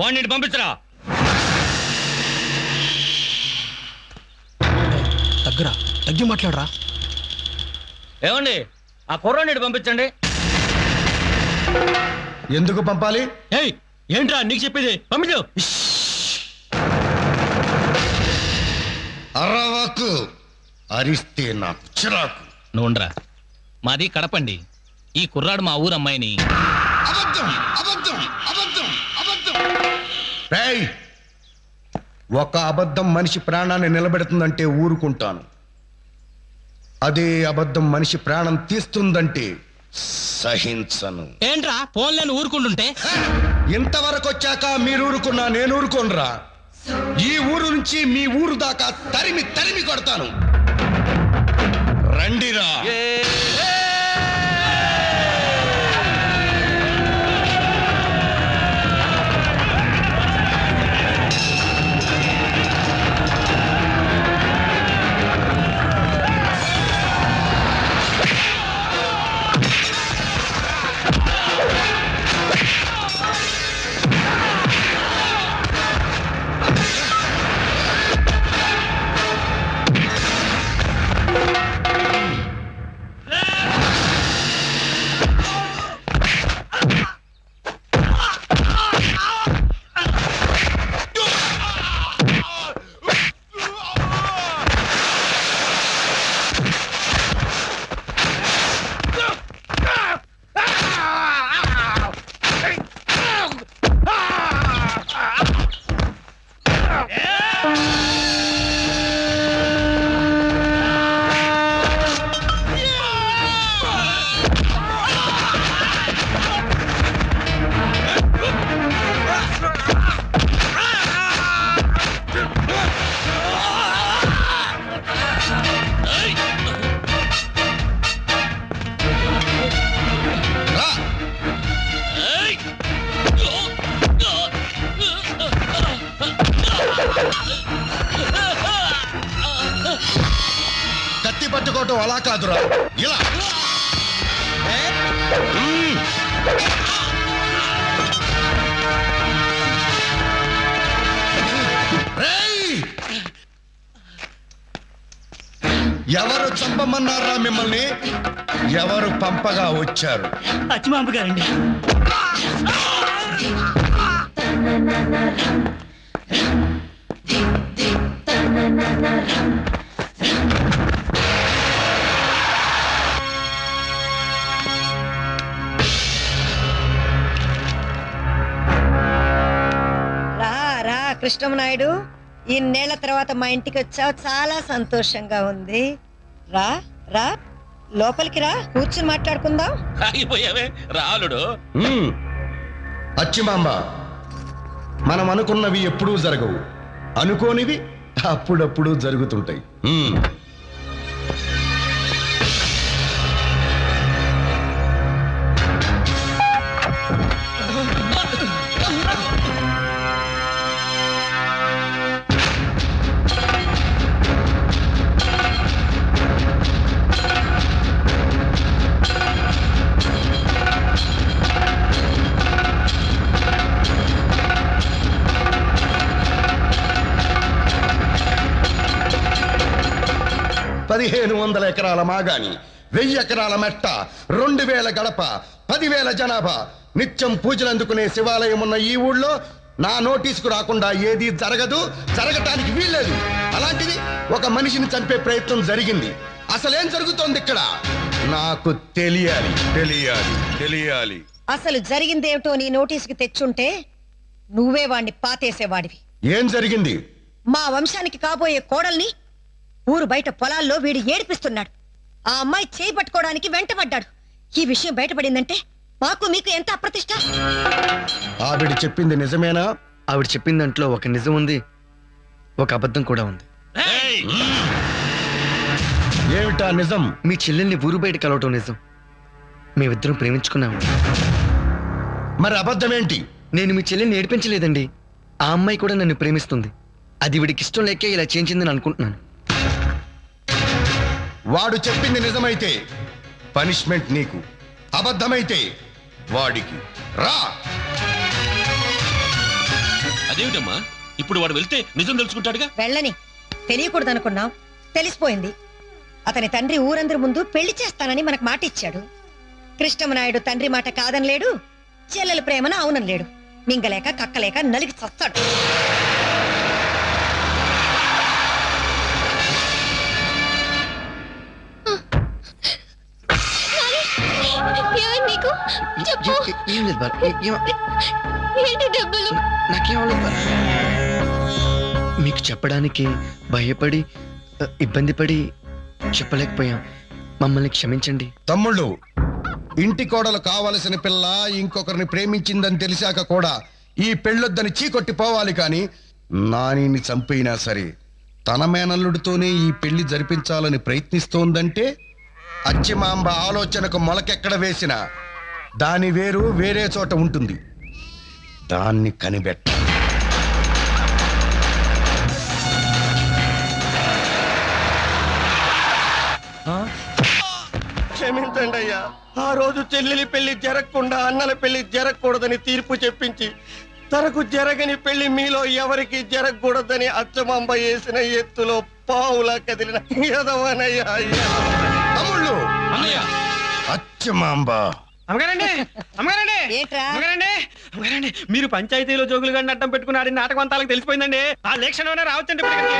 వాడిని పంపించరా. దగ్గర తగ్గి మాట్లాడరా. ఏమండి ఆ కుర్రాడిని పంపించండి. ఎందుకు పంపాలి? ఏయ్ ఏంట్రా నీకు చెప్పేది? పంపించు. అరవకు, అరిస్తే నాకు చిరాకు. నువ్వుండ్రా, మాది కడపండి. ఈ కుర్రాడు మా ఊరు అమ్మాయిని. అబద్ధం అబద్ధం అబద్ధం అబద్ధం. రేయ్, ఒక అబద్ధం మనిషి ప్రాణాన్ని నిలబెడుతుందంటే ఊరుకుంటాను. అదే అబద్ధం మనిషి ప్రాణం తీస్తుందంటే సహించను. ఏంట్రా ఫోన్లను ఊరుకుంటుంటే? ఇంతవరకు వచ్చాక మీరు ఊరుకున్నా నేను ఊరుకోనరా. ఈ ఊరు నుంచి మీ ఊరు దాకా తరిమి తరిమి కొడతాను. రండిరా. కత్తి పట్టుకోవటం అలా కాదురా, ఇలా. ఎవరు చంపమన్నారా మిమ్మల్ని? ఎవరు పంపగా వచ్చారు? అచ్చిమాంబ గారండి. రా కృష్ణమనాయుడు, ఇన్నేళ్ల తర్వాత మా ఇంటికి వచ్చావు, చాలా సంతోషంగా ఉంది. రా రా లోపలికి రా, కూర్చుని మాట్లాడుకుందాం. ఆగిపోయావే రాలుడు. అచ్చిమాంబ, మనం అనుకున్నవి ఎప్పుడూ జరగవు, అనుకోనివి అప్పుడప్పుడు జరుగుతుంటాయి. ఎకరాల మాగాని, 1000 ఎకరాల మెట్ట, 2000 గడప, 10,000 జనాభా, నిత్యం పూజలు అందుకునే శివాలయం ఉన్న ఈ ఊళ్ళో నా నోటీసుకు రాకుండా ఏది జరగదు, జరగటానికి వీల్లేదు. అలాంటిది ఒక మనిషిని చంపే ప్రయత్నం జరిగింది. అసలేం జరుగుతోంది ఇక్కడ? నాకు తెలియాలి తెలియాలి తెలియాలి. అసలు జరిగిందేమిటో నీ నోటీసుకి తెచ్చుంటే నువ్వే వాణ్ణి పాతేసేవాడివి. ఏం జరిగింది? మా వంశానికి కాబోయే కోడల్ని ఊరు బయట పొలాల్లో వీడు ఏడిపిస్తున్నాడు. ఆ అమ్మాయి చేయి పట్టుకోవడానికి వెంటబడ్డాడు. ఈ విషయం బయటపడిందంటే మాకు మీకు ఎంత అప్రతిష్ట. ఆవిడ చెప్పింది నిజమేనా? ఆవిడ చెప్పిన దాంట్లో ఒక నిజం ఉంది, ఒక అబద్ధం కూడా ఉంది. ఏమిటా నిజం? మీ చెల్లెల్ని ఊరు బయట కలవటం నిజం. మేమిద్దరం ప్రేమించుకున్నాము. మరి అబద్ధం ఏంటి? నేను మీ చెల్లెల్ని ఏడిపించలేదండి. ఆ అమ్మాయి కూడా నన్ను ప్రేమిస్తుంది. అది వీడికి ఇష్టం లేకే ఇలా చేయించిందని అనుకుంటున్నాను. వాడు చెప్పింది నిజమైతే పనిష్మెంట్ నీకు, అబద్ధమైతే వాడికి. రా. అదేమిటమ్మా ఇప్పుడు వాడు వెళ్తే నిజం తెలుసుకుంటాడుగా. వెళ్ళని తెలియకూడదు అనుకున్నాం, తెలిసిపోయింది. అతని తండ్రి ఊరందరి ముందు పెళ్లి చేస్తానని మనకు మాట ఇచ్చాడు. కృష్ణమనాయుడు తండ్రి మాట కాదనలేడు, చెల్లెల ప్రేమను అవునలేడు. మింగలేక కక్కలేక నలిగి చస్తాడు. ఏం లేదు బాల, నాకేం అవ్వలేదు బాల. మీకు చెప్పడానికి భయపడి ఇబ్బంది పడి చెప్పలేకపోయాం, మమ్మల్ని క్షమించండి. తమ్ముళ్ళు, ఇంటి కోడలు కావలసిన పిల్ల ఇంకొకరిని ప్రేమించిందని తెలిసాక కూడా ఈ పెళ్ళొద్దని చీకొట్టి పోవాలి కాని నానిని చంపైనా సరే తన మేనల్లుడితోనే ఈ పెళ్లి జరిపించాలని ప్రయత్నిస్తోందంటే అచ్చిమాంబ ఆలోచనకు మొలకెక్కడ వేసినా దాని వేరు వేరే చోట ఉంటుంది. దాన్ని కనిపెట్ట. క్షమించండి అయ్యా, ఆ రోజు చెల్లెలి పెళ్లి జరగకుండా అన్నల పెళ్లి జరగకూడదని తీర్పు చెప్పించి తనకు జరగని పెళ్లి మీలో ఎవరికి జరగకూడదని అచ్చమాంబ వేసిన ఎత్తులో పావులా కదిలిన ఎదవనయ్యా. తమ్ముళ్ళు, అచ్చమాంబ మీరు పంచాయతీలో జోగులు గండి అడ్డం పెట్టుకున్నాడు నాటకం అంతా తెలిసిపోయిందండి. ఆ లేఖనం రావచ్చండి ఇప్పటికీ.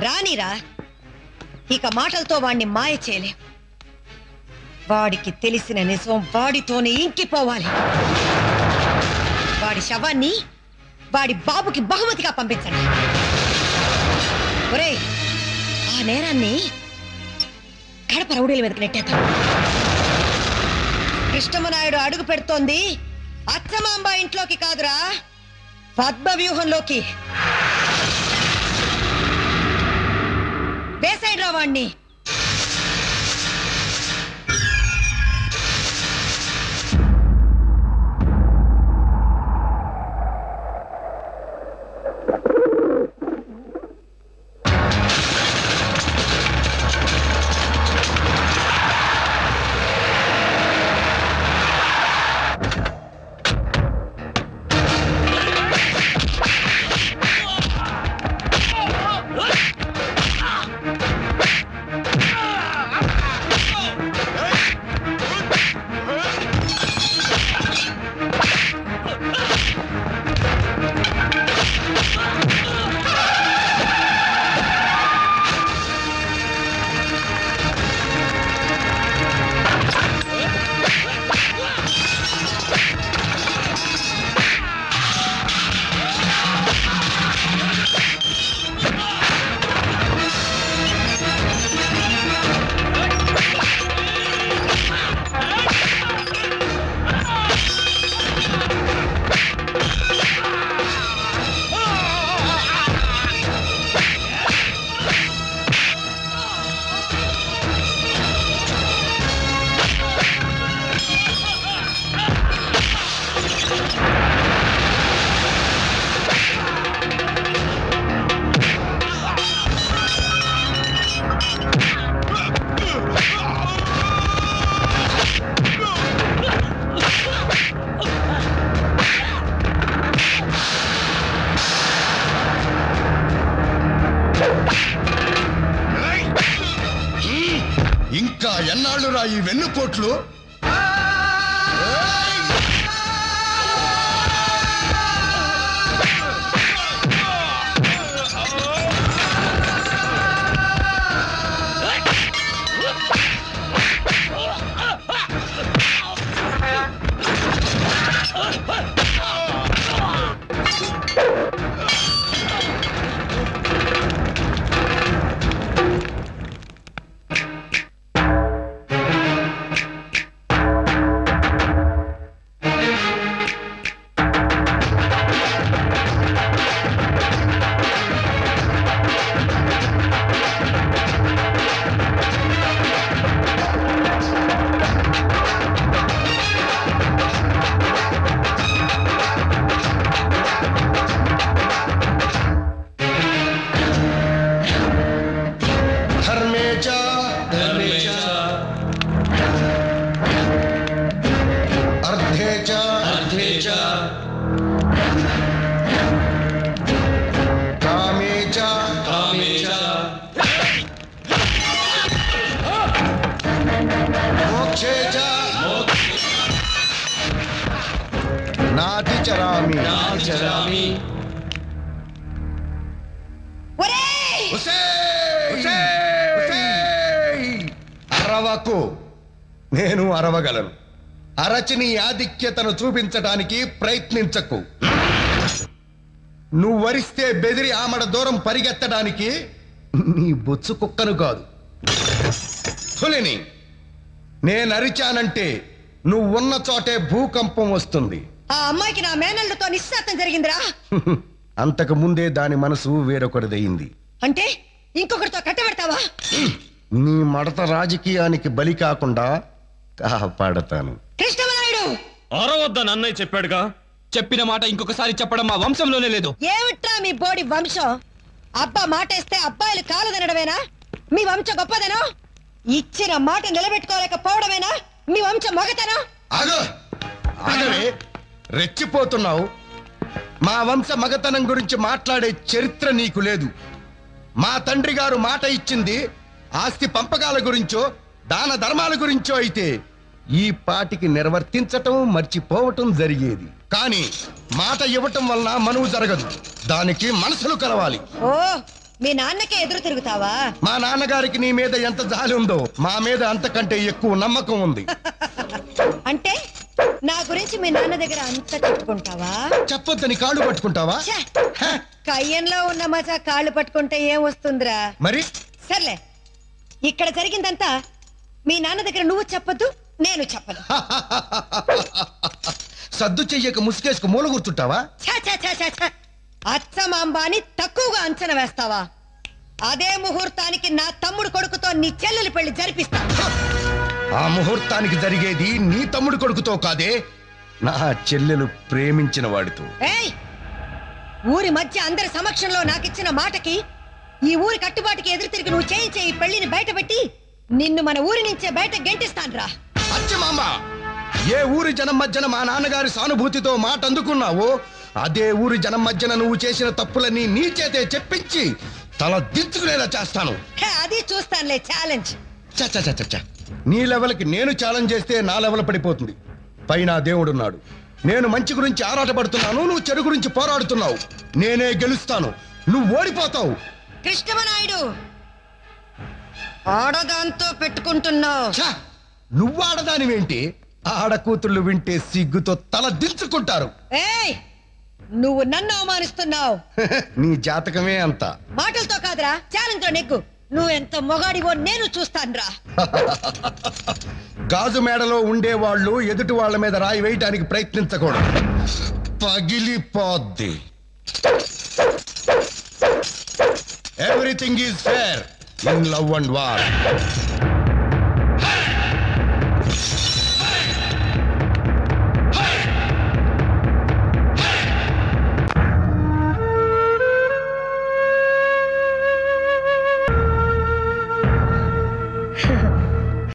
రానిరా, ఇక మాటలతో వాణ్ణి మాయ చేయలే. వాడికి తెలిసిన నిజం వాడితోనే ఇంకిపోవాలి. వాడి శవాన్ని వాడి బాబుకి బహుమతిగా పంపించండి. ఒరేయ్, ఆ నేరాన్ని కడప రౌడీల మీదకి నెట్టేద్దాం. కృష్ణమనాయుడు అడుగు పెడుతోంది అచ్చమాంబ ఇంట్లోకి కాదురా, పద్మ వ్యూహంలోకి. వేసేయండిరా వాణ్ణి. ఇంకా ఎన్నాళ్ళు రా ఈ వెన్నుపోట్లు? నాతిచరామి ఒరేయ్! అరవకు. నేను అరవగలను. అరచి నీ ఆధిక్యతను చూపించడానికి ప్రయత్నించకు. నువ్వు వరిస్తే బెదిరి ఆమడ దూరం పరిగెత్తడానికి నీ బొచ్చు కుక్కను కాదు, పులిని. నేను అరిచానంటే నువ్వు ఉన్న చోటే భూకంపం వస్తుంది. ఆ అమ్మాయికి నా మేనల్లుతో నిశ్చాతం జరిగిందిరా. అంతకు ముందే దాని మనసు వేరొకరిదయింది. అంటే ఇంకొకరితో కట్టబెడతావా? నీ మడత రాజకీయానికి బలి కాకుండా కాపాడతాను. కృష్ణమనాయుడు! అరవద్దని అన్నయ్య చెప్పాడుగా. చెప్పిన మాట ఇంకొకసారి చెప్పడం మా వంశంలోనే లేదు. ఏమిట్రా మీ బోడి వంశం? అబ్బా మాటేస్తే అబ్బాయిలు కాలు తినడమేనా మీ వంశం గొప్పదనం? ఇచ్చిన మాట నిలబెట్టుకోలేకపోవడమేనా మీ వంశం మొగతనం? ఆగవే, రెచ్చిపోతున్నావు. మా వంశ మగతనం గురించి మాట్లాడే చరిత్ర నీకు లేదు. మా తండ్రి గారు మాట ఇచ్చింది ఆస్తి పంపకాల గురించో దాన ధర్మాల గురించో అయితే ఈ పాటికి నిర్వర్తించటం మర్చిపోవటం జరిగేది. కానీ మాట ఇవ్వటం వలన మనువు జరగదు. దానికి మనసులు కలవాలి. ఓ, మీ నాన్నకే ఎదురు తిరుగుతావా? మా నాన్నగారికి నీ మీద ఎంత జాలి ఉందో మా మీద అంతకంటే ఎక్కువ నమ్మకం ఉంది. అంటే నా గురించి మీ నాన్న దగ్గర అంత చెప్పుకుంటావా? చెప్పొద్దని కాళ్ళు పట్టుకుంటావా? ఛే! కయ్యంలో ఉన్న మజా కాళ్ళు పట్టుకుంటే ఏం వస్తుందిరా? మరి సర్లే, ఇక్కడ జరిగిందంతా మీ నాన్న దగ్గర నువ్వు చెప్పొద్దు, నేను చెప్పను. సద్దు చెయ్యక ముసుకేసుకు మూల కూర్చుంటావా? అచ్చమాంబాని తక్కువగా అంచనా వేస్తావా? అదే ముహూర్తానికి నా తమ్ముడు కొడుకుతో నీ చెల్లెలి పెళ్లి జరిపిస్తా. ఆ ముహూర్తానికి జరిగేది నీ తమ్ముడు కొడుకుతో కాదే, నా చెల్లెలు ప్రేమించిన వాడితో. ఏయ్, ఊరి మధ్య అందరి సమక్షంలో నాకిచ్చిన మాటకి ఈ ఊరి కట్టుబాటుకి ఎదురు తిరిగి నువ్వు చేయించే ఈ పెళ్లిని బయట పెట్టి నిన్ను మన ఊరి నుంచే బయట గెంటిస్తాన్రా. అచ్చమాంబ, ఏ ఊరి జనం మధ్యన మా నాన్నగారి సానుభూతితో మాట అందుకున్నావో అదే ఊరి జనం మధ్యన నువ్వు చేసిన తప్పులన్నీ నీ చేతే చెప్పించి తల దించుకునేలా చేస్తాను. అది చూస్తానులే ఛాలెంజ్. చచ్చ నీ లెవెల్కి నేను ఛాలెంజ్ చేస్తే నా లెవెల్ పడిపోతుంది. పైన దేవుడున్నాడు. నేను మంచి గురించి ఆరాటపడుతున్నాను, నువ్వు చెడు గురించి పోరాడుతున్నావు. నేనే గెలుస్తాను, నువ్వు ఓడిపోతావు. కృష్ణమనాయుడు, ఆడదాంతో పెట్టుకుంటున్నావు. నువ్వు ఆడదానివేంటి? ఆడకూతుళ్ళు వింటే సిగ్గుతో తల దించుకుంటారు. ఏయ్, నువ్వు నన్ను అవమానిస్తున్నావు. నీ జాతకమే అంత. మాటలతో కాదురా, ఛాలెంజ్ లో నెగ్గు. నువ్వెంత మొగాడివో నేను చూస్తానురా. గాజు మేడలో ఉండేవాళ్ళు ఎదుటి వాళ్ళ మీద రాయి వేయటానికి ప్రయత్నించకూడదు, పగిలిపోద్ది. Everything is fair in love and war.